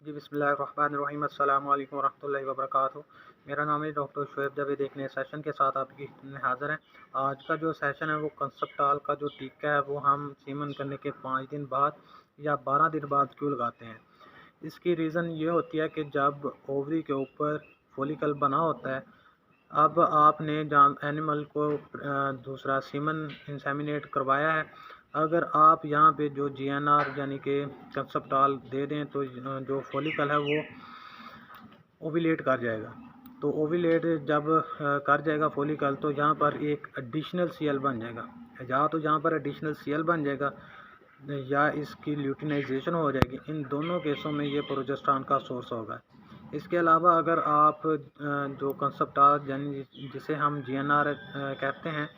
जी बिस्मिल्लाहिर्रहमानिर्रहीम अस्सलामु अलैकुम वरहमतुल्लाहि वबरकातुहू। मेरा नाम है डॉक्टर शुएब जावेद। एक नए सेशन के साथ आपकी खिदमत में हाज़िर हैं। आज का जो सेशन है वो कंसेप्टाल का जो टीका है वो हम सीमन करने के 5 दिन बाद या 12 दिन बाद क्यों लगाते हैं। इसकी रीज़न ये होती है कि जब ओवरी के ऊपर फॉलिकल बना होता है, अब आपने एनिमल को दूसरा सीमन इंसेमिनेट करवाया है। अगर आप यहाँ पे जो जीएनआर यानी कि कंसेप्टाल दे दें तो जो फॉलिकल है वो ओविलेट कर जाएगा। तो ओविलेट जब कर जाएगा फॉलिकल, तो यहाँ पर एक एडिशनल सीएल बन जाएगा। या तो यहाँ पर एडिशनल सीएल बन जाएगा या इसकी ल्यूटिनाइजेशन हो जाएगी। इन दोनों केसों में ये प्रोजेस्टेरॉन का सोर्स होगा। इसके अलावा अगर आप जो कंसेप्टाल यानी जिसे हम जीएनआर कहते हैं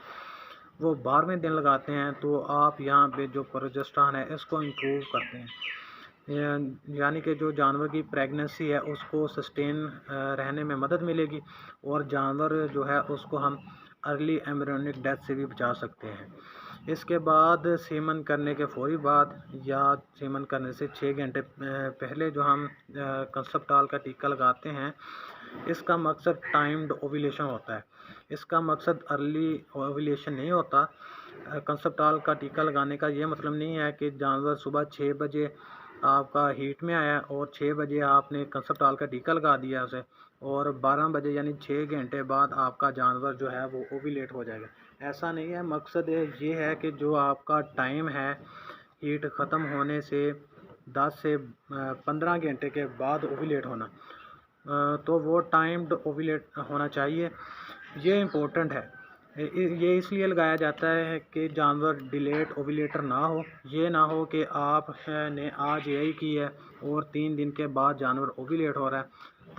वो 12वें दिन लगाते हैं, तो आप यहाँ पे जो प्रोजेस्टेरॉन है इसको इम्प्रूव करते हैं। यानी कि जो जानवर की प्रेगनेंसी है उसको सस्टेन रहने में मदद मिलेगी और जानवर जो है उसको हम अर्ली एम्ब्रियोनिक डेथ से भी बचा सकते हैं। इसके बाद सीमन करने के फौरी बाद या सीमन करने से 6 घंटे पहले जो हम कंसेप्टाल का टीका लगाते हैं, इसका मकसद टाइम्ड ओव्यूलेशन होता है। इसका मकसद अर्ली ओव्यूलेशन नहीं होता। कंसेप्टाल का टीका लगाने का ये मतलब नहीं है कि जानवर सुबह 6 बजे आपका हीट में आया और 6 बजे आपने कंसेप्टाल का टीका लगा दिया उसे, और 12 बजे यानी 6 घंटे बाद आपका जानवर जो है वो ओव्यूलेट हो जाएगा। ऐसा नहीं है। मकसद ये है कि जो आपका टाइम है हीट ख़त्म होने से 10 से 15 घंटे के बाद ओव्यूलेट होना, तो वो टाइम्ड ओव्यूलेट होना चाहिए। ये इम्पोर्टेंट है। ये इसलिए लगाया जाता है कि जानवर डिलेट ओव्यूलेटर ना हो। ये ना हो कि आप ने आज यही की है और 3 दिन के बाद जानवर ओव्यूलेट हो रहा है,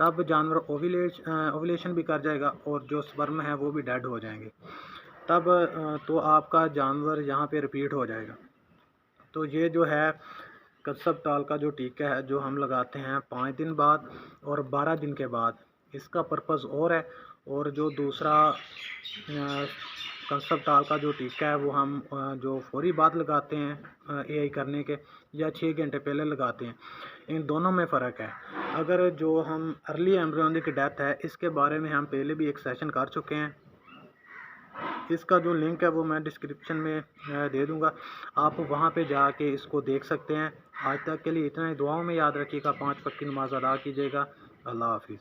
तब जानवर ओव्यूलेशन भी कर जाएगा और जो स्पर्म है वो भी डेड हो जाएंगे। तब तो आपका जानवर यहाँ पे रिपीट हो जाएगा। तो ये जो है कंसेप्टाल का जो टीका है जो हम लगाते हैं 5 दिन बाद और 12 दिन के बाद, इसका पर्पज़ और है। और जो दूसरा कंसेप्टाल का जो टीका है वो हम जो फौरी बाद लगाते हैं एआई करने के, या 6 घंटे पहले लगाते हैं। इन दोनों में फ़र्क है। अगर जो हम अर्ली एम्ब्रियोनिक डेथ है इसके बारे में हम पहले भी एक सेशन कर चुके हैं। इसका जो लिंक है वो मैं डिस्क्रिप्शन में दे दूंगा, आप वहां पे जाके इसको देख सकते हैं। आज तक के लिए इतना ही। दुआओं में याद रखिएगा, 5 वक्त की नमाज़ अदा कीजिएगा। अल्लाह हाफिज़।